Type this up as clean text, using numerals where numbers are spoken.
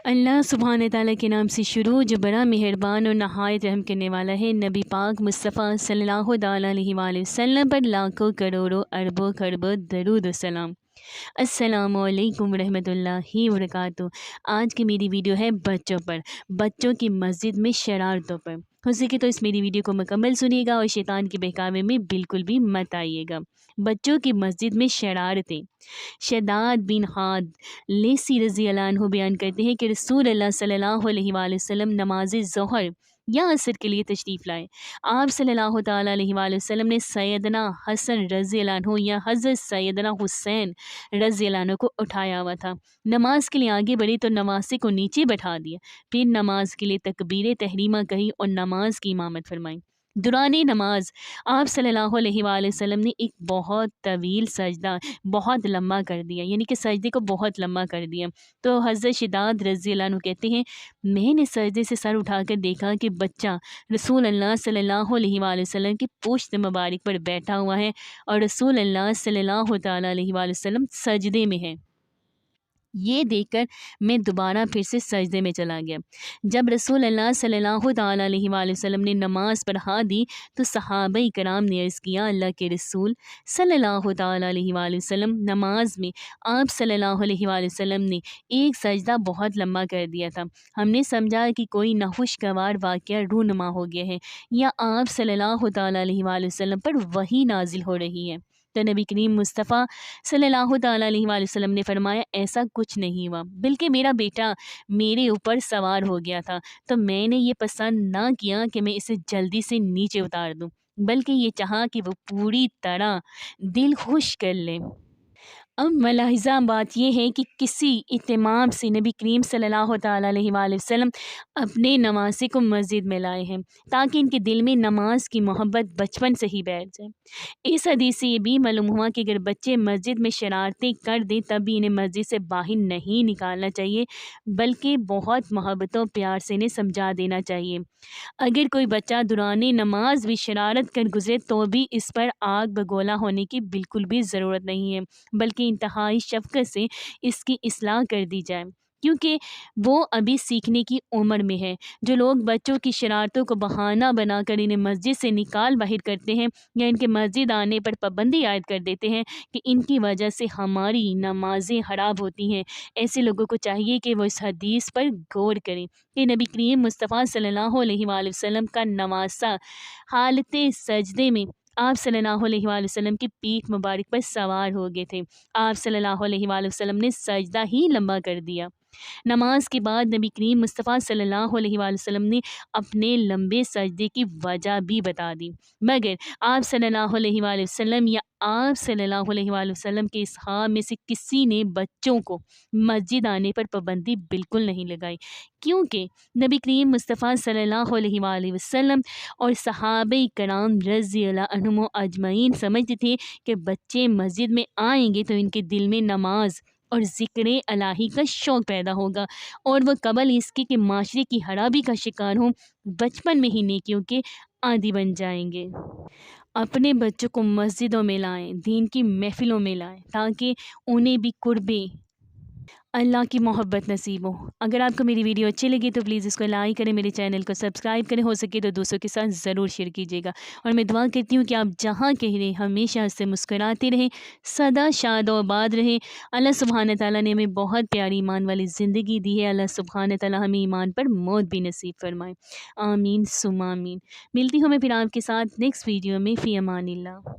اللہ सुभान ताला के नाम से शुरू जो बड़ा मेहरबान और नहायत रहम करने वाला है। नबी पाक मुस्तफ़ा सल्लल्लाहु अलैहि वसल्लम पर लाखों करोड़ों अरबों खरबों दरूद व सलाम। अस्सलामुअलैकुम रहमतुल्लाहि व बरकातुहू। आज की मेरी वीडियो है बच्चों पर, बच्चों की मस्जिद में शरारतों पर। हो सके तो इस मेरी वीडियो को मुकम्मल सुनिएगा और शैतान के बहकावे में बिल्कुल भी मत आइएगा। बच्चों की मस्जिद में शरारतें। शद्दाद बिन हाद लेसी रज़ी अल्लाह अन्हु बयान करते हैं कि रसूल अल्लाह सल्लल्लाहु अलैहि वसल्लम नमाज ज़ोहर या असर के लिए तशरीफ़ लाए। आप सल्लल्लाहु ताला अलैहि वसल्लम ने सैयदना हसन रज़ी अल्लाह अन्हु या हज़रत सैयदना हुसैन रज़ी अल्लाह अन्हु को उठाया हुआ था। नमाज के लिए आगे बढ़े तो नवासी को नीचे बैठा दिया, फिर नमाज के लिए तकबीर तहरीमा कही और नमाज की इमामत फरमाई। दुरानी नमाज आप सल्लल्लाहु अलैहि वसल्लम ने एक बहुत तवील सजदा बहुत लम्बा कर दिया, यानी कि सजदे को बहुत लम्बा कर दिया। तो हज़रत शद्दाद रज़ी अल्लाह अन्हु कहते हैं, मैंने सजदे से सर उठाकर देखा कि बच्चा रसूल अल्लाह सल्लल्लाहु अलैहि वसल्लम की पुश्त मुबारक पर बैठा हुआ है और रसूल अल्लाह सल्लल्लाहु ताला अलैहि वसल्लम सजदे में है। ये देखकर मैं दोबारा फिर से सजदे में चला गया। जब रसूल अल्लाह सल्लल्लाहु ताला अलैहि वसल्लम ने नमाज पढ़ा दी तो सहाबाए कराम ने अर्ज़ किया, अल्लाह के रसूल सल्लल्लाहु ताला अलैहि वसल्लम नमाज में आप सल्लल्लाहु अलैहि वसल्लम ने एक सजदा बहुत लंबा कर दिया था। हमने समझा कि कोई नाखुशगवार वाक़या रूनुमा हो गया है या आप सल्लल्लाहु ताला अलैहि वसल्लम पर वही नाजिल हो रही है। तो नबी करीम मुस्तफ़ा सल्लल्लाहु ताला अलैहि वसल्लम ने फरमाया, ऐसा कुछ नहीं हुआ, बल्कि मेरा बेटा मेरे ऊपर सवार हो गया था, तो मैंने ये पसंद ना किया कि मैं इसे जल्दी से नीचे उतार दूं, बल्कि ये चाहा कि वो पूरी तरह दिल खुश कर ले। अब मलाहिज़ा बात यह है कि किसी इत्तेमाम से नबी करीम सल्लल्लाहु ताला अलैहि वसल्लम अपने नवासे को मस्जिद में लाए हैं ताकि इनके दिल में नमाज की मोहब्बत बचपन से ही बैठ जाए। इस हदीस से ये भी मालूम हुआ कि अगर बच्चे मस्जिद में शरारतें कर दें तब भी इन्हें मस्जिद से बाहर नहीं निकालना चाहिए, बल्कि बहुत मोहब्बतों प्यार से इन्हें समझा देना चाहिए। अगर कोई बच्चा दौरान नमाज भी शरारत कर गुजरे तो भी इस पर आग बगोला होने की बिल्कुल भी ज़रूरत नहीं है, बल्कि इंतहाई शफ़क़त से इसकी इस्लाह कर दी जाए, क्योंकि वो अभी सीखने की उम्र में है। जो लोग बच्चों की शरारतों को बहाना बनाकर इन्हें मस्जिद से निकाल बाहर करते हैं या इनके मस्जिद आने पर पाबंदी आयद कर देते हैं कि इनकी वजह से हमारी नमाजें ख़राब होती हैं, ऐसे लोगों को चाहिए कि वो इस हदीस पर गौर करें कि नबी करीम मुस्तफ़ा सल्लल्लाहु अलैहि वसल्लम का नवासा हालत सजदे में आप सल्लल्लाहु अलैहि वसल्लम की पीठ मुबारक पर सवार हो गए थे। आप सल्लल्लाहु अलैहि वसल्लम ने सजदा ही लंबा कर दिया। नमाज के बाद नबी करीम मुस्तफ़ा सल्लल्लाहु अलैहि वसल्लम ने अपने लंबे सजदे की वजह भी बता दी, मगर आप सल्लल्लाहु अलैहि वसल्लम या आप सल्लल्लाहु अलैहि वसल्लम के असहाब में से किसी ने बच्चों को मस्जिद आने पर पाबंदी बिल्कुल नहीं लगाई, क्योंकि नबी करीम मुस्तफ़ा सल्लल्लाहु अलैहि वसल्लम और सहाबाए कराम रज़ी अल्लाह अन्हुम अजमईन समझते थे कि बच्चे मस्जिद में आएंगे तो इनके दिल में नमाज और ज़िक्र इलाही का शौक़ पैदा होगा और वह कबल इसके कि माशरे की खराबी का शिकार हों, बचपन में ही नेकियों के आदी बन जाएंगे। अपने बच्चों को मस्जिदों में लाएं, दीन की महफ़िलों में लाएं, ताकि उन्हें भी कुर्बे अल्लाह की मोहब्बत नसीब हो। अगर आपको मेरी वीडियो अच्छी लगी तो प्लीज़ इसको लाइक करें, मेरे चैनल को सब्सक्राइब करें, हो सके तो दोस्तों के साथ ज़रूर शेयर कीजिएगा। और मैं दुआ करती हूँ कि आप जहाँ कहीं रहें हमेशा हंसते मुस्कुराते रहें, सदा शाद और आबाद रहें। अल्लाह सुब्हान तआला ने हमें बहुत प्यारी ईमान वाली ज़िंदगी दी है। अल्लाह सुब्हान तआला हमें ईमान पर मौत भी नसीब फरमाए। आमीन सुम्मा आमीन। मिलती हूँ मैं फिर आपके साथ नेक्स्ट वीडियो में। फ़ी अमानिल्लाह।